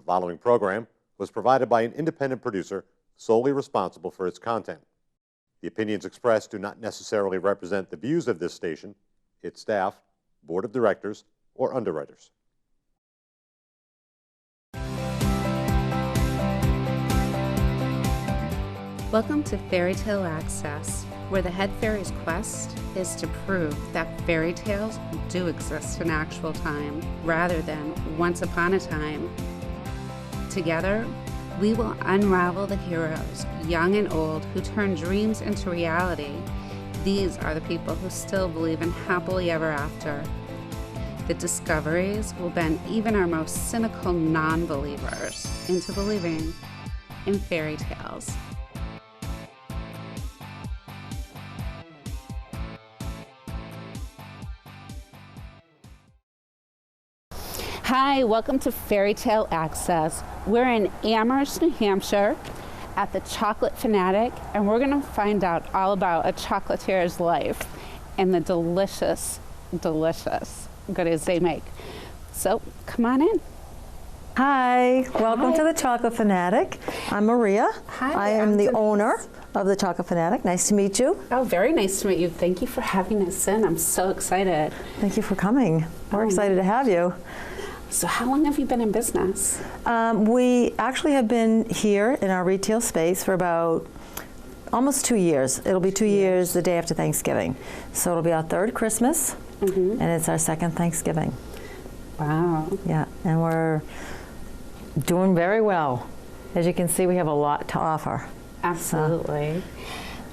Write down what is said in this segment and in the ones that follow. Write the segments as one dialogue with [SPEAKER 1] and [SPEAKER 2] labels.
[SPEAKER 1] The following program was provided by an independent producer solely responsible for its content. The opinions expressed do not necessarily represent the views of this station, its staff, board of directors, or underwriters.
[SPEAKER 2] Welcome to Fairy Tale Access, where the head fairy's quest is to prove that fairy tales do exist in actual time, rather than once upon a time. Together, we will unravel the heroes, young and old, who turn dreams into reality. These are the people who still believe in happily ever after. The discoveries will bend even our most cynical non-believers into believing in fairy tales. Hi, welcome to Fairy Tale Access. We're in Amherst, New Hampshire at the Chocolate Fanatic, and we're going to find out all about a chocolatier's life and the delicious, delicious goodies they make. So come on in.
[SPEAKER 3] Hi, welcome to the Chocolate Fanatic. I'm Maria.
[SPEAKER 2] Hi,
[SPEAKER 3] I am the owner of the Chocolate Fanatic. Nice to meet you.
[SPEAKER 2] Oh, very nice to meet you. Thank you for having us in. I'm so excited.
[SPEAKER 3] Thank you for coming. We're excited to have you.
[SPEAKER 2] So how long have you been in business?
[SPEAKER 3] We actually have been here in our retail space for about almost 2 years. It'll be 2 years the day after Thanksgiving. So it'll be our third Christmas, and it's our second Thanksgiving.
[SPEAKER 2] Wow.
[SPEAKER 3] Yeah, and we're doing very well. As you can see, we have a lot to offer.
[SPEAKER 2] Absolutely.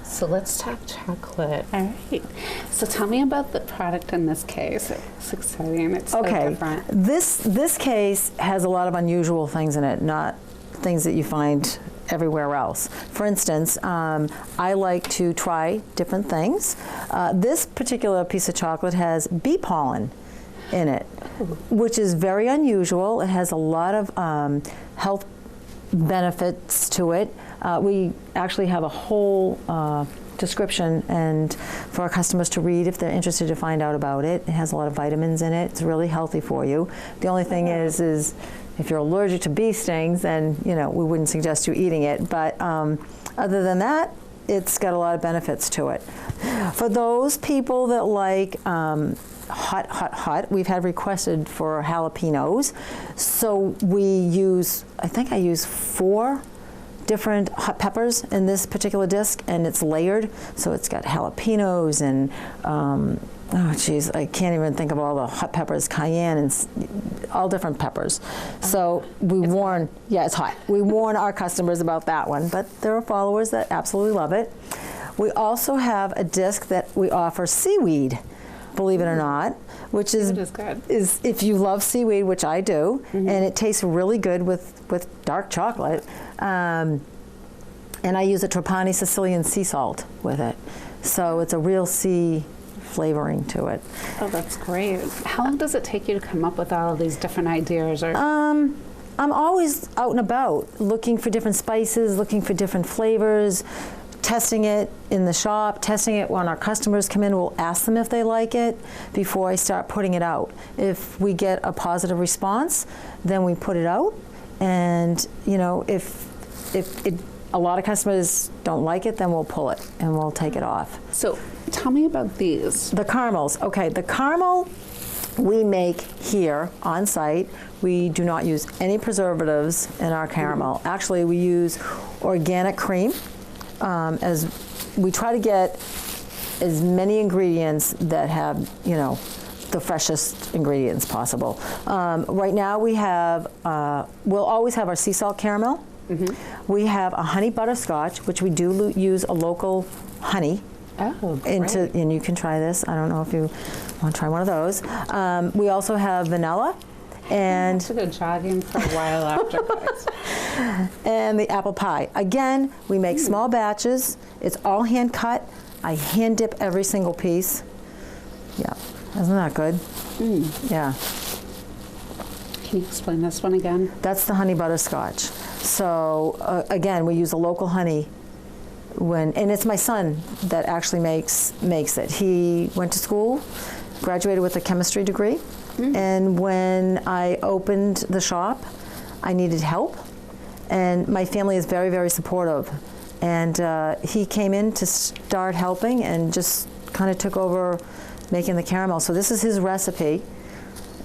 [SPEAKER 2] So let's talk chocolate. All right. So tell me about the product in this case. It's exciting. It's so different.
[SPEAKER 3] This case has a lot of unusual things in it, not things that you find everywhere else. For instance, I like to try different things. This particular piece of chocolate has bee pollen in it, which is very unusual. It has a lot of health benefits to it. We actually have a whole description and for our customers to read if they're interested to find out about it. It has a lot of vitamins in it. It's really healthy for you. The only thing is if you're allergic to bee stings, then we wouldn't suggest you eating it. But other than that, it's got a lot of benefits to it. For those people that like hot, we've had requested for jalapenos. So I think I use 4 different hot peppers in this particular disc, and it's layered. So it's got jalapenos and, oh geez, I can't even think of all the hot peppers, cayenne, and all different peppers. So it's hot. We warn our customers about that one, but there are followers that absolutely love it. We also have a disc that we offer seaweed, believe it or not, which is if you love seaweed, which I do, and it tastes really good with dark chocolate. And I use a Trapani Sicilian sea salt with it. So it's a real sea flavoring to it.
[SPEAKER 2] Oh, that's great. How long does it take you to come up with all of these different ideas?
[SPEAKER 3] I'm always out and about looking for different spices, looking for different flavors, testing it in the shop, testing it when our customers come in. We'll ask them if they like it before I start putting it out. If we get a positive response, then we put it out. And if a lot of customers don't like it, then we'll pull it and we'll take it off.
[SPEAKER 2] So tell me about these.
[SPEAKER 3] The caramels. Okay, the caramel we make here on site. We do not use any preservatives in our caramel. Actually, we use organic cream. As we try to get as many ingredients that have, the freshest ingredients possible. Right now we have, we'll always have our sea salt caramel. We have a honey butterscotch, which we do use a local honey.
[SPEAKER 2] Oh, great.
[SPEAKER 3] And you can try this. I don't know if you want to try one of those. We also have vanilla. And
[SPEAKER 2] to go jogging for a while afterwards.
[SPEAKER 3] And the apple pie. Again, we make small batches. It's all hand cut. I hand dip every single piece. Yeah, isn't that good? Yeah.
[SPEAKER 2] Can you explain this one again?
[SPEAKER 3] That's the honey butterscotch. So again, we use a local honey. And it's my son that actually makes it. He went to school, graduated with a chemistry degree. And when I opened the shop, I needed help, and my family is very, very supportive. And he came in to start helping and just kind of took over making the caramel. So this is his recipe,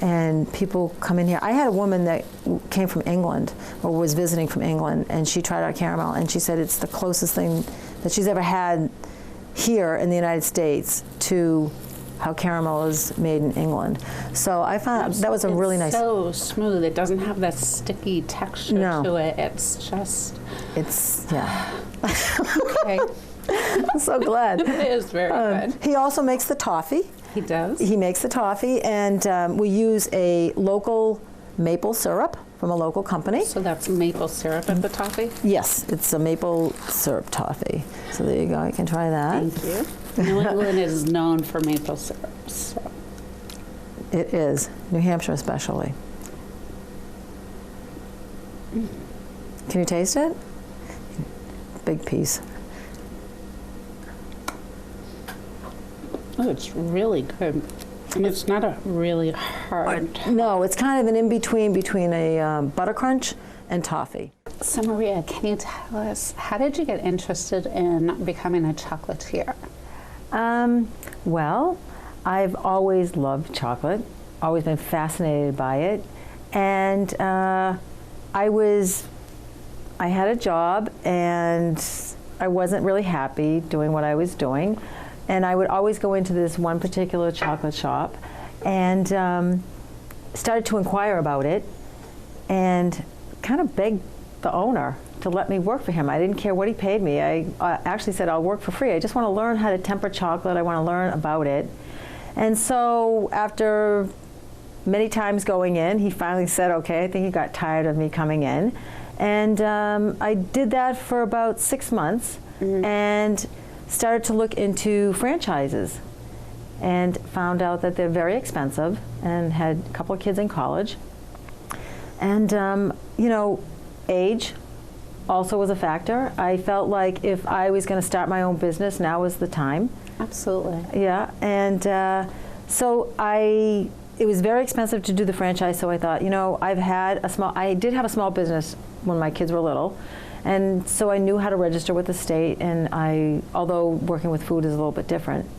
[SPEAKER 3] and people come in here. I had a woman that came from England, or was visiting from England, and she tried our caramel, and she said it's the closest thing that she's ever had here in the United States to how caramel is made in England. So I found that was a really nice.
[SPEAKER 2] It's so smooth. It doesn't have that sticky texture to it. It's just.
[SPEAKER 3] It's, yeah.
[SPEAKER 2] Okay.
[SPEAKER 3] I'm so glad.
[SPEAKER 2] It is very good.
[SPEAKER 3] He also makes the toffee.
[SPEAKER 2] He does?
[SPEAKER 3] He makes the toffee, and we use a local maple syrup from a local company.
[SPEAKER 2] So that's maple syrup in the toffee?
[SPEAKER 3] Yes, it's a maple syrup toffee. So there you go, you can try that.
[SPEAKER 2] Thank you. New England is known for maple syrup. So.
[SPEAKER 3] It is, New Hampshire especially. Can you taste it? Big piece.
[SPEAKER 2] Oh, it's really good. And it's not a really hard.
[SPEAKER 3] No, it's kind of an in-between between a butter crunch and toffee.
[SPEAKER 2] So Maria, can you tell us, how did you get interested in becoming a chocolatier?
[SPEAKER 3] Well, I've always loved chocolate, always been fascinated by it, and I had a job and I wasn't really happy doing what I was doing, and I would always go into this one particular chocolate shop and started to inquire about it and kind of begged the owner to let me work for him. I didn't care what he paid me. I actually said, I'll work for free. I just want to learn how to temper chocolate. I want to learn about it. And so after many times going in, he finally said, okay. I think he got tired of me coming in. And I did that for about 6 months and started to look into franchises and found out that they're very expensive, and had a couple of kids in college. And, you know, age also was a factor. I felt like if I was going to start my own business, now was the time.
[SPEAKER 2] Absolutely.
[SPEAKER 3] Yeah, and so it was very expensive to do the franchise, so I thought, you know, I did have a small business when my kids were little, and so I knew how to register with the state, and although working with food is a little bit different,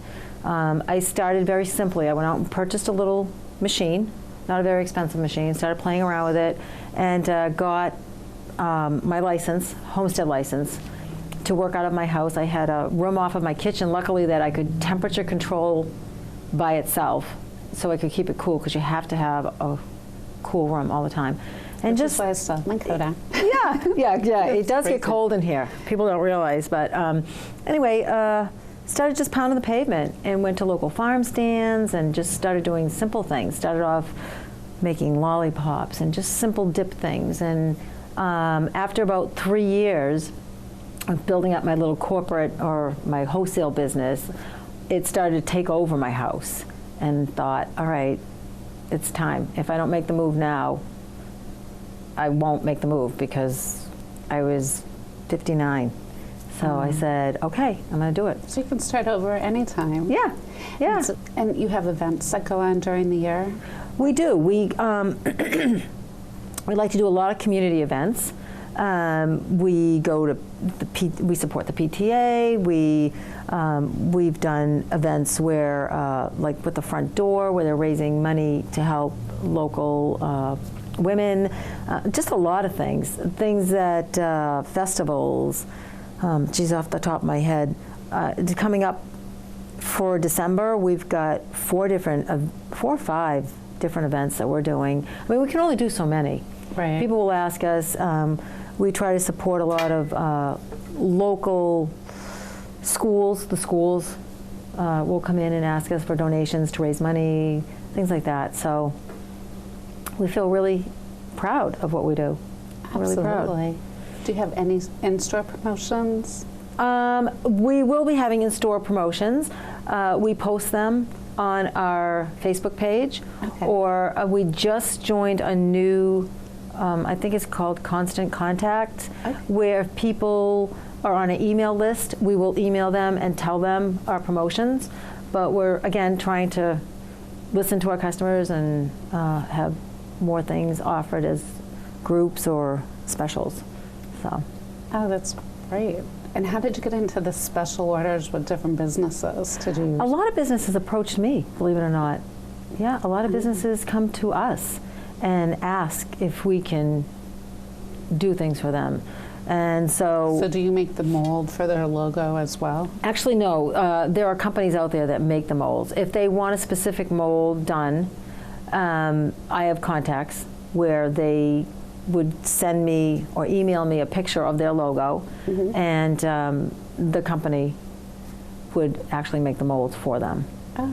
[SPEAKER 3] I started very simply. I went out and purchased a little machine, not a very expensive machine, started playing around with it, and got my license, homestead license, to work out of my house. I had a room off of my kitchen, luckily, that I could temperature control by itself, so I could keep it cool, because you have to have a cool room all the time. And
[SPEAKER 2] Just why I still have my coat on.
[SPEAKER 3] Yeah. It does get cold in here. People don't realize, but anyway, started just pounding the pavement and went to local farm stands and just started doing simple things. Started off making lollipops and just simple dip things. And after about 3 years of building up my little corporate or my wholesale business, it started to take over my house, and thought, all right, it's time. If I don't make the move now, I won't make the move, because I was 59. So I said, okay, I'm going to do it.
[SPEAKER 2] So you can start over anytime.
[SPEAKER 3] Yeah.
[SPEAKER 2] And you have events that go on during the year?
[SPEAKER 3] We do. We like to do a lot of community events. We go to we support the PTA. We've done events where, like with the front door, where they're raising money to help local women. Just a lot of things. Things that festivals. Geez, off the top of my head, coming up for December, we've got 4 or 5 different events that we're doing. I mean, we can only do so many.
[SPEAKER 2] Right.
[SPEAKER 3] People will ask us. We try to support a lot of local schools. The schools will come in and ask us for donations to raise money, things like that. So we feel really proud of what we do.
[SPEAKER 2] Absolutely.
[SPEAKER 3] Really proud.
[SPEAKER 2] Do you have any in-store promotions?
[SPEAKER 3] We will be having in-store promotions. We post them on our Facebook page, or we just joined a new, I think it's called Constant Contact, where if people are on an email list, we will email them and tell them our promotions. But we're, again, trying to listen to our customers and have more things offered as groups or specials. So.
[SPEAKER 2] Oh, that's great. And how did you get into the special orders with different businesses to do?
[SPEAKER 3] A lot of businesses approached me, believe it or not. Yeah, a lot of businesses come to us and ask if we can do things for them. And so
[SPEAKER 2] do you make the mold for their logo as well?
[SPEAKER 3] Actually, no. There are companies out there that make the molds. If they want a specific mold done, I have contacts where they would send me or email me a picture of their logo, and the company would actually make the molds for them,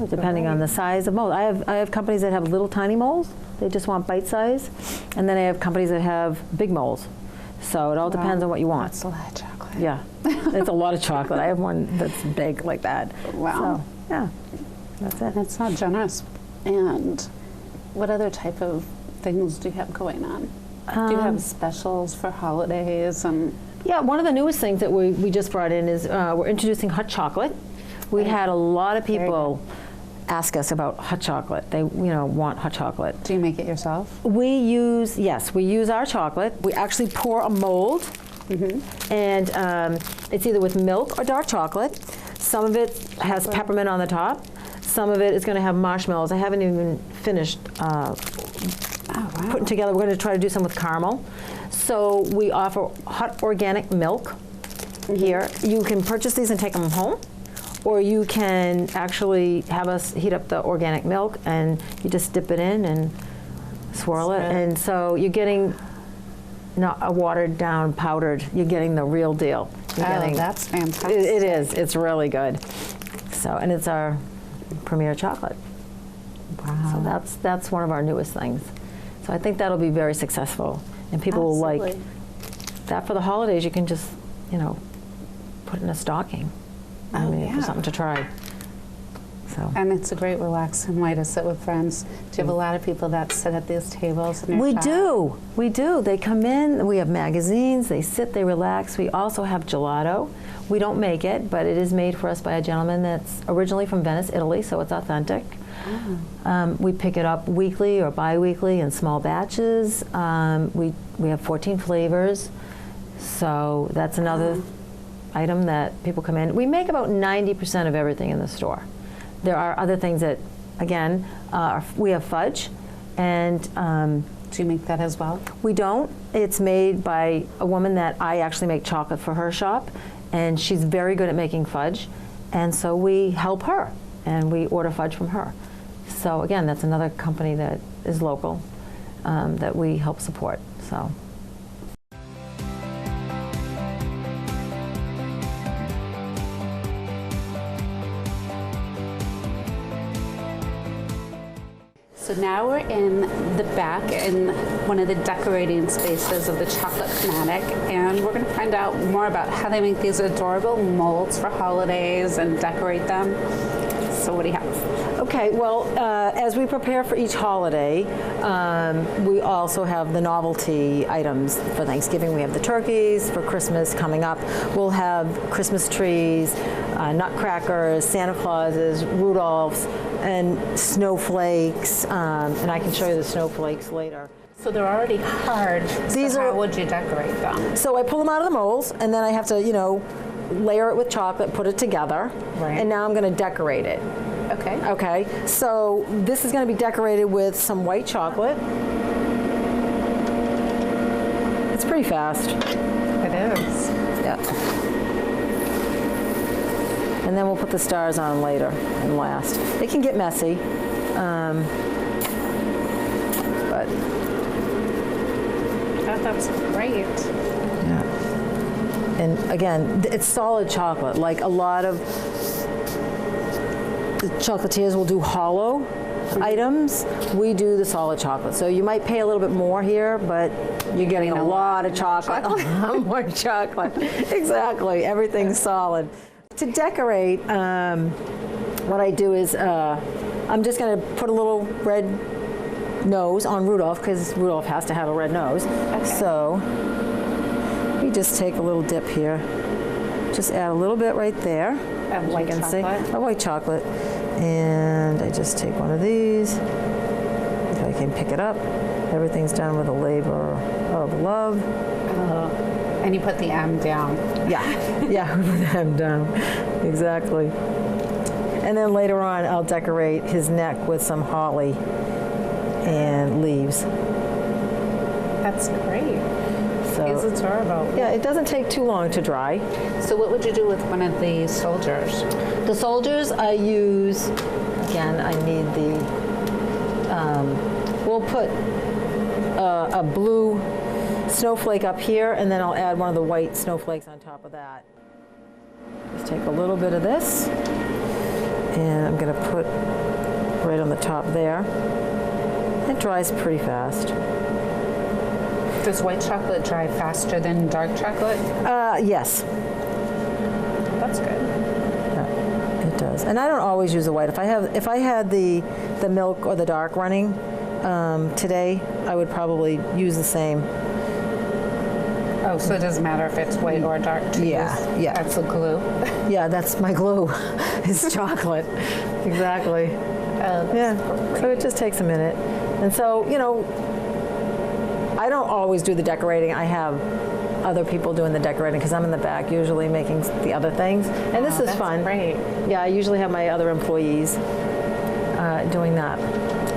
[SPEAKER 3] depending on the size of mold. I have companies that have little tiny molds. They just want bite size, and then I have companies that have big molds. So it all depends on what you want.
[SPEAKER 2] That's a lot of chocolate.
[SPEAKER 3] Yeah, it's a lot of chocolate. I have one that's big like that.
[SPEAKER 2] Wow.
[SPEAKER 3] So, yeah, that's it.
[SPEAKER 2] That's not generous. And what other type of things do you have going on? Do you have specials for holidays? And
[SPEAKER 3] yeah, one of the newest things that we just brought in is we're introducing hot chocolate. We had a lot of people ask us about hot chocolate. They want hot chocolate.
[SPEAKER 2] do you make it yourself?
[SPEAKER 3] We use our chocolate. We actually pour a mold, and it's either with milk or dark chocolate. Some of it has peppermint on the top. Some of it is going to have marshmallows. I haven't even finished putting together. We're going to try to do some with caramel. So we offer hot organic milk here. You can purchase these and take them home, or you can actually have us heat up the organic milk and you just dip it in and swirl it. And so you're getting not a watered down powdered, you're getting the real deal.
[SPEAKER 2] That's fantastic.
[SPEAKER 3] It is. It's really good. So, and it's our premier chocolate.
[SPEAKER 2] Wow.
[SPEAKER 3] So that's one of our newest things. So I think that'll be very successful, and people will like that for the holidays. You can just, put in a stocking. For something to try. So.
[SPEAKER 2] And it's a great relaxing way to sit with friends. Do you have a lot of people that sit at these tables in your
[SPEAKER 3] We
[SPEAKER 2] shop?
[SPEAKER 3] do. We do. They come in, we have magazines, they sit, they relax. We also have gelato. We don't make it, but it is made for us by a gentleman that's originally from Venice, Italy, so it's authentic. We pick it up weekly or bi-weekly in small batches. We have 14 flavors, so that's another item that people come in. We make about 90% of everything in the store. There are other things that, again, we have fudge, and
[SPEAKER 2] do you make that as well?
[SPEAKER 3] We don't. It's made by a woman that I actually make chocolate for her shop, and she's very good at making fudge, and so we help her, and we order fudge from her. So again, that's another company that is local that we help support. So.
[SPEAKER 2] So now we're in the back in one of the decorating spaces of the Chocolate Fanatic, and we're going to find out more about how they make these adorable molds for holidays and decorate them. So what do you have?
[SPEAKER 3] Okay, well, as we prepare for each holiday, we also have the novelty items for Thanksgiving. We have the turkeys. For Christmas coming up, we'll have Christmas trees, nutcrackers, Santa Clauses, Rudolphs, and snowflakes, and I can show you the snowflakes later.
[SPEAKER 2] So they're already hard. How would you decorate them?
[SPEAKER 3] So I pull them out of the molds, and then I have to, layer it with chocolate, put it together, and now I'm going to decorate it.
[SPEAKER 2] Okay.
[SPEAKER 3] Okay, so this is going to be decorated with some white chocolate. It's pretty fast.
[SPEAKER 2] It is.
[SPEAKER 3] Yeah. And then we'll put the stars on later and last. It can get messy, but.
[SPEAKER 2] That's great.
[SPEAKER 3] Yeah. And again, it's solid chocolate. Like a lot of the chocolatiers will do hollow items. We do the solid chocolate. So you might pay a little bit more here, but you're getting a lot of chocolate. More chocolate. Exactly. Everything's solid. To decorate, what I do is I'm just going to put a little red nose on Rudolph, because Rudolph has to have a red nose. Okay. So we just take a little dip here. Just add a little bit right there.
[SPEAKER 2] Of white chocolate?
[SPEAKER 3] White chocolate. And I just take one of these, if I can pick it up. Everything's done with a labor of love.
[SPEAKER 2] And you put the M down.
[SPEAKER 3] Yeah, yeah, we put the M down. Exactly. And then later on, I'll decorate his neck with some holly and leaves.
[SPEAKER 2] That's great.
[SPEAKER 3] So,
[SPEAKER 2] It's adorable.
[SPEAKER 3] yeah, it doesn't take too long to dry.
[SPEAKER 2] So what would you do with one of the soldiers?
[SPEAKER 3] The soldiers I use, again, I need the, we'll put a blue snowflake up here, and then I'll add one of the white snowflakes on top of that. Just take a little bit of this, and I'm going to put right on the top there. It dries pretty fast.
[SPEAKER 2] Does white chocolate dry faster than dark chocolate?
[SPEAKER 3] Yes.
[SPEAKER 2] That's good.
[SPEAKER 3] Yeah, it does. And I don't always use the white. If I had the milk or the dark running today, I would probably use the same.
[SPEAKER 2] Oh, so it doesn't matter if it's white or dark to
[SPEAKER 3] Yeah,
[SPEAKER 2] use?
[SPEAKER 3] yeah.
[SPEAKER 2] That's the glue?
[SPEAKER 3] Yeah, that's my glue. Is chocolate. Exactly. Yeah. So it just takes a minute. And so, you know, I don't always do the decorating. I have other people doing the decorating because I'm in the back usually making the other things. And this is
[SPEAKER 2] that's
[SPEAKER 3] fun.
[SPEAKER 2] Great.
[SPEAKER 3] Yeah, I usually have my other employees doing that.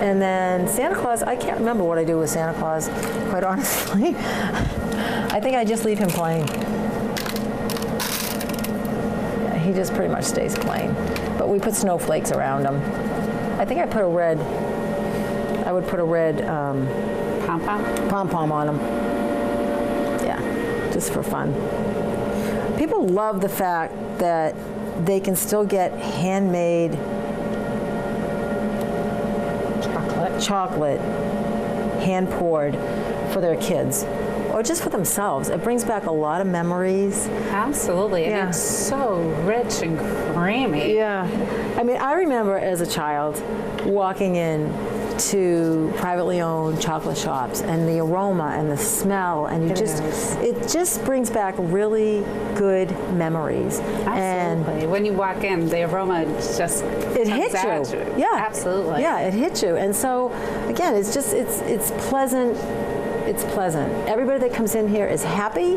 [SPEAKER 3] And then Santa Claus, I can't remember what I do with Santa Claus, quite honestly. I think I just leave him plain. Yeah, he just pretty much stays plain. But we put snowflakes around him. I think I would put a red pom-pom on him. Yeah, just for fun. People love the fact that they can still get handmade chocolate hand poured for their kids or just for themselves. It brings back a lot of memories.
[SPEAKER 2] Absolutely.
[SPEAKER 3] Yeah.
[SPEAKER 2] And it's so rich and creamy.
[SPEAKER 3] Yeah. I mean, I remember as a child walking in to privately owned chocolate shops and the aroma and the smell, and it just brings back really good memories.
[SPEAKER 2] Absolutely. And when you walk in, the aroma just
[SPEAKER 3] it hits you. Yeah.
[SPEAKER 2] Absolutely.
[SPEAKER 3] Yeah, it hits you. And so again, it's pleasant. It's pleasant. Everybody that comes in here is happy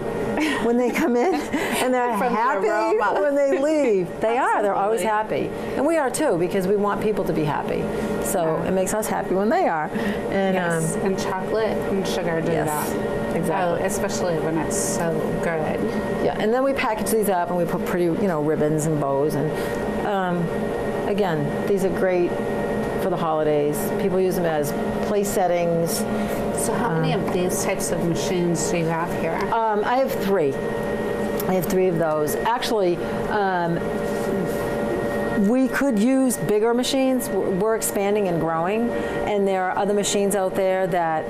[SPEAKER 3] when they come in, and they're happy when they leave. They are. They're always happy. And we are too, because we want people to be happy. So it makes us happy when they are. And,
[SPEAKER 2] yes, and chocolate and sugar do that.
[SPEAKER 3] Exactly.
[SPEAKER 2] Oh, especially when it's so good.
[SPEAKER 3] Yeah, and then we package these up and we put pretty, ribbons and bows. And again, these are great for the holidays. People use them as place settings.
[SPEAKER 2] So how many of these types of machines do you have here?
[SPEAKER 3] I have 3. I have 3 of those. Actually, we could use bigger machines. We're expanding and growing, and there are other machines out there that,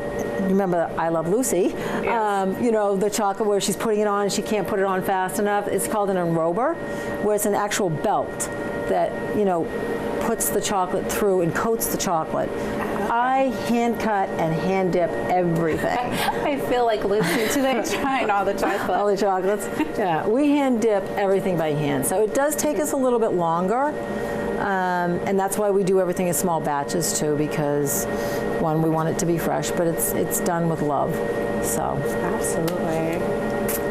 [SPEAKER 3] remember I Love Lucy,
[SPEAKER 2] yes.
[SPEAKER 3] The chocolate where she's putting it on and she can't put it on fast enough. It's called an enrober, where it's an actual belt that, puts the chocolate through and coats the chocolate. I hand cut and hand dip everything.
[SPEAKER 2] I feel like Lucy today trying all the chocolate.
[SPEAKER 3] All the chocolates. Yeah, we hand dip everything by hand. So it does take us a little bit longer, and that's why we do everything in small batches too, because one, we want it to be fresh, but it's done with love. So
[SPEAKER 2] absolutely.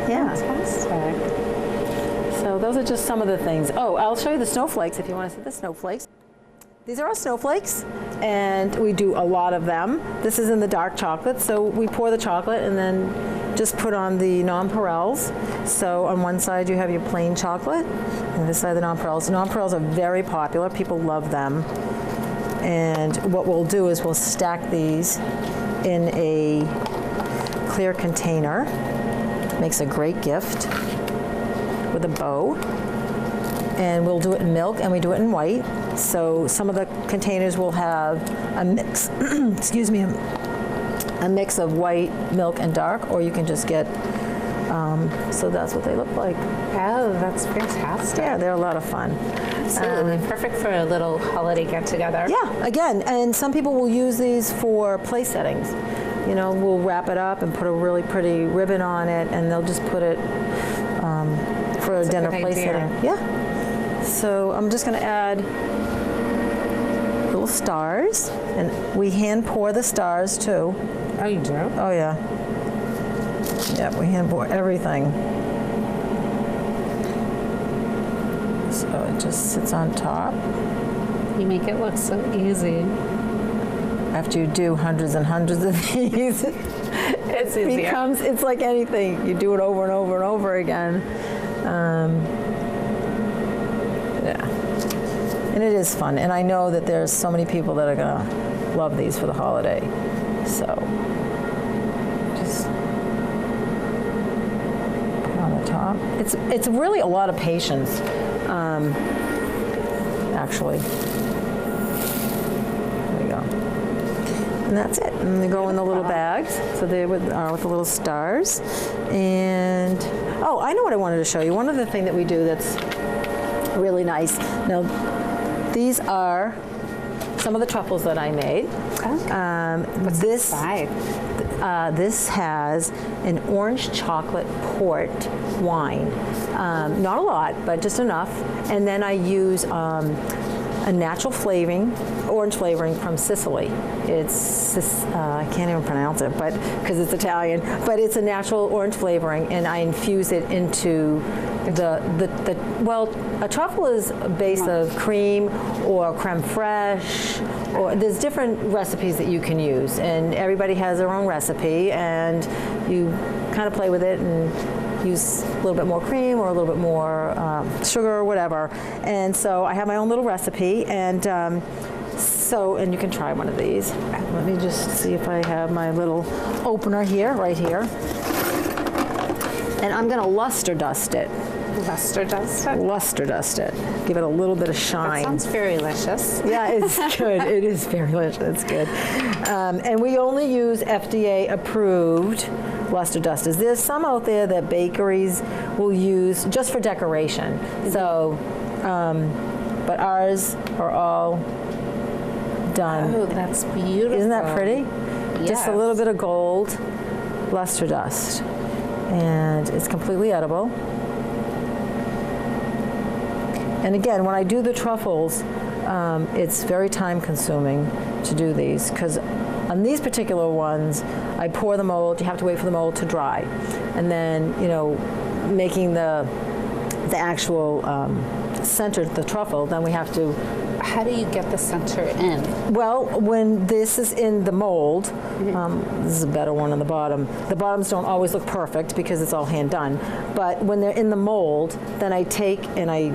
[SPEAKER 3] Yeah.
[SPEAKER 2] Fantastic.
[SPEAKER 3] So those are just some of the things. Oh, I'll show you the snowflakes if you want to see the snowflakes. These are our snowflakes, and we do a lot of them. This is in the dark chocolate, so we pour the chocolate and then just put on the nonpareils. So on one side you have your plain chocolate, and this side the nonpareils. The nonpareils are very popular. People love them. And what we'll do is we'll stack these in a clear container. Makes a great gift with a bow. And we'll do it in milk, and we do it in white. So some of the containers will have a mix, excuse me, a mix of white, milk, and dark, or you can just get, so that's what they look like.
[SPEAKER 2] Oh, that's fantastic.
[SPEAKER 3] Yeah, they're a lot of fun.
[SPEAKER 2] Absolutely. Perfect for a little holiday get-together.
[SPEAKER 3] Yeah, again, and some people will use these for place settings. We'll wrap it up and put a really pretty ribbon on it, and they'll just put it for a dinner place setting. Yeah. So I'm just going to add little stars, and we hand pour the stars too.
[SPEAKER 2] Oh, you do?
[SPEAKER 3] Oh, yeah. Yep, we hand pour everything. So it just sits on top.
[SPEAKER 2] You make it look so easy.
[SPEAKER 3] After you do hundreds and hundreds of these,
[SPEAKER 2] It's easier.
[SPEAKER 3] it's like anything. You do it over and over and over again. Yeah. And it is fun. And I know that there's so many people that are going to love these for the holiday. So just put on the top. It's really a lot of patience, actually. There we go. And that's it. And they go in the little bags. So they are with the little stars. And, oh, I know what I wanted to show you. One other thing that we do that's really nice. Now, these are some of the truffles that I made.
[SPEAKER 2] What's
[SPEAKER 3] This
[SPEAKER 2] inside?
[SPEAKER 3] this has an orange chocolate port wine. Not a lot, but just enough. And then I use a natural flavoring, orange flavoring from Sicily. I can't even pronounce it, but because it's Italian. But it's a natural orange flavoring, and I infuse it into well, a truffle is a base of cream or creme fraiche, or there's different recipes that you can use, and everybody has their own recipe, and you kind of play with it and use a little bit more cream or a little bit more sugar or whatever. And so I have my own little recipe, and and you can try one of these. Let me just see if I have my little opener here, right here. And I'm going to luster dust it.
[SPEAKER 2] Luster dust it?
[SPEAKER 3] Luster dust it. Give it a little bit of shine.
[SPEAKER 2] That sounds very delicious.
[SPEAKER 3] Yeah, it's good. It is very delicious. It's good. And we only use FDA approved luster dusters. There's some out there that bakeries will use just for decoration. So, but ours are all done.
[SPEAKER 2] Oh, that's beautiful.
[SPEAKER 3] Isn't that pretty?
[SPEAKER 2] Yes.
[SPEAKER 3] Just a little bit of gold luster dust. And it's completely edible. And again, when I do the truffles, it's very time consuming to do these, because on these particular ones, I pour the mold, you have to wait for the mold to dry. And then, making the actual center, the truffle, then we have to.
[SPEAKER 2] How do you get the center in?
[SPEAKER 3] Well, when this is in the mold, this is a better one on the bottom. The bottoms don't always look perfect because it's all hand done. But when they're in the mold, then I take and I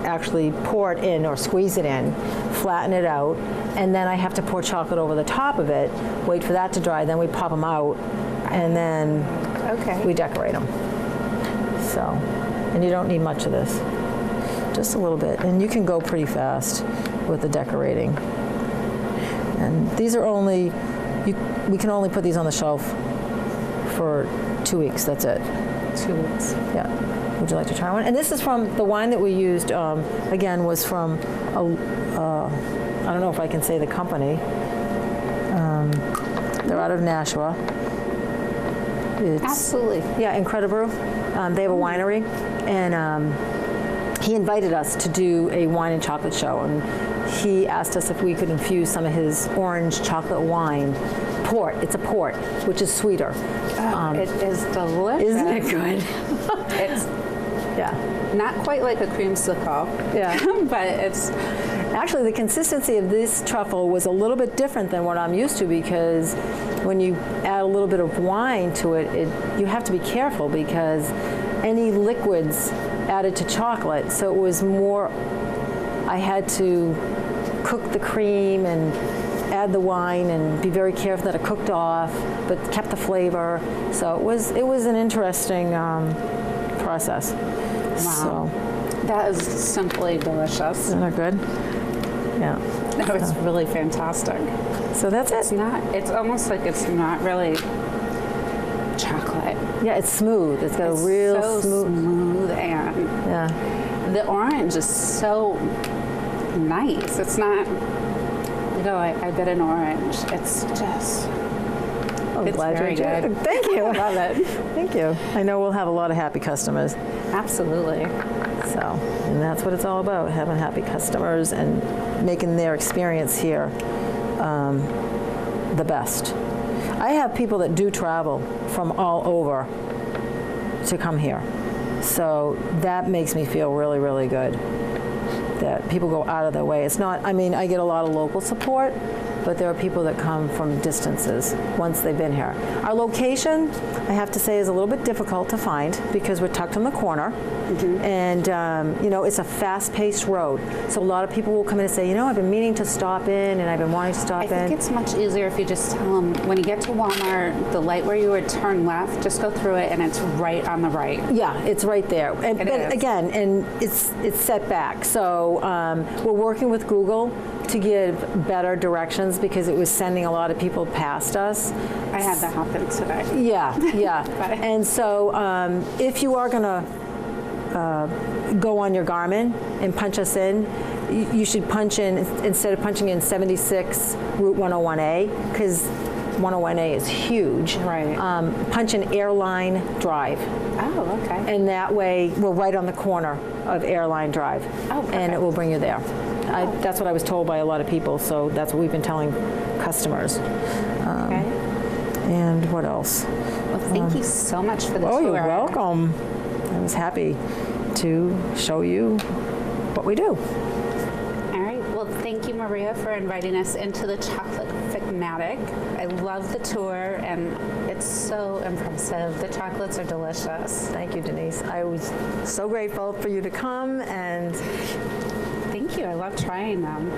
[SPEAKER 3] actually pour it in or squeeze it in, flatten it out, and then I have to pour chocolate over the top of it, wait for that to dry, then we pop them out, and then we decorate them. So, and you don't need much of this. Just a little bit, and you can go pretty fast with the decorating. And these are only, we can only put these on the shelf for 2 weeks, that's it.
[SPEAKER 2] 2 weeks.
[SPEAKER 3] Yeah. Would you like to try one? And this is from, the wine that we used, again, was from, I don't know if I can say the company. They're out of Nashua.
[SPEAKER 2] Absolutely.
[SPEAKER 3] Yeah, Incredible. They have a winery, and he invited us to do a wine and chocolate show, and he asked us if we could infuse some of his orange chocolate wine. Port. It's a port, which is sweeter.
[SPEAKER 2] It is delicious.
[SPEAKER 3] Isn't it good?
[SPEAKER 2] It's not quite like a creamsicle.
[SPEAKER 3] Yeah.
[SPEAKER 2] But it's
[SPEAKER 3] actually the consistency of this truffle was a little bit different than what I'm used to, because when you add a little bit of wine to it, you have to be careful because any liquids added to chocolate, so it was more, I had to cook the cream and add the wine and be very careful that it cooked off, but kept the flavor. So it was an interesting process.
[SPEAKER 2] Wow. So that is simply delicious.
[SPEAKER 3] Isn't that good? Yeah.
[SPEAKER 2] No, it's really fantastic.
[SPEAKER 3] So that's it.
[SPEAKER 2] It's almost like it's not really chocolate.
[SPEAKER 3] Yeah, it's smooth. It's got a real
[SPEAKER 2] so smooth, and the orange is so nice. It's not, I bet an orange. It's just,
[SPEAKER 3] I'm glad
[SPEAKER 2] very
[SPEAKER 3] you enjoyed
[SPEAKER 2] good.
[SPEAKER 3] it. Thank you.
[SPEAKER 2] I love it.
[SPEAKER 3] Thank you. I know we'll have a lot of happy customers.
[SPEAKER 2] Absolutely.
[SPEAKER 3] So, and that's what it's all about, having happy customers and making their experience here the best. I have people that do travel from all over to come here. So that makes me feel really, really good that people go out of their way. It's not, I mean, I get a lot of local support, but there are people that come from distances once they've been here. Our location, I have to say, is a little bit difficult to find because we're tucked in the corner. And, you know, it's a fast-paced road. So a lot of people will come in and say, you know, I've been meaning to stop in and I've been wanting to stop in.
[SPEAKER 2] I think it's much easier if you just tell them, when you get to Walmart, the light where you would turn left, just go through it and it's right on the right.
[SPEAKER 3] Yeah, it's right there. And, but again, and it's set back. So we're working with Google to give better directions because it was sending a lot of people past us.
[SPEAKER 2] I had that happen today.
[SPEAKER 3] Yeah, yeah. And so if you are going to go on your Garmin and punch us in, you should punch in, instead of punching in 76 Route 101A, because 101A is huge.
[SPEAKER 2] Right.
[SPEAKER 3] Punch in Airline Drive.
[SPEAKER 2] Oh, okay.
[SPEAKER 3] And that way, we're right on the corner of Airline Drive.
[SPEAKER 2] Oh, perfect.
[SPEAKER 3] And it will bring you there. That's what I was told by a lot of people, so that's what we've been telling customers.
[SPEAKER 2] Okay.
[SPEAKER 3] And what else?
[SPEAKER 2] Well, thank you so much for the tour.
[SPEAKER 3] Oh, you're welcome. I was happy to show you what we do.
[SPEAKER 2] All right. Well, thank you, Maria, for inviting us into the Chocolate Fanatic. I love the tour, and it's so impressive. The chocolates are delicious.
[SPEAKER 3] Thank you, Denise. I was so grateful for you to come, and
[SPEAKER 2] thank you. I love trying them.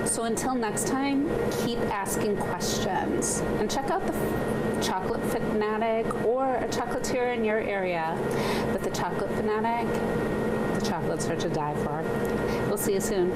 [SPEAKER 2] So until next time, keep asking questions and check out the Chocolate Fanatic or a chocolatier in your area. But the Chocolate Fanatic, the chocolates are to die for. We'll see you soon.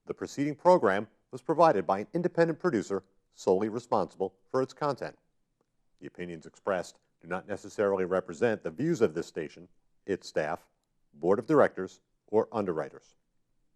[SPEAKER 1] The preceding program was provided by an independent producer solely responsible for its content. The opinions expressed do not necessarily represent the views of this station, its staff, board of directors, or underwriters.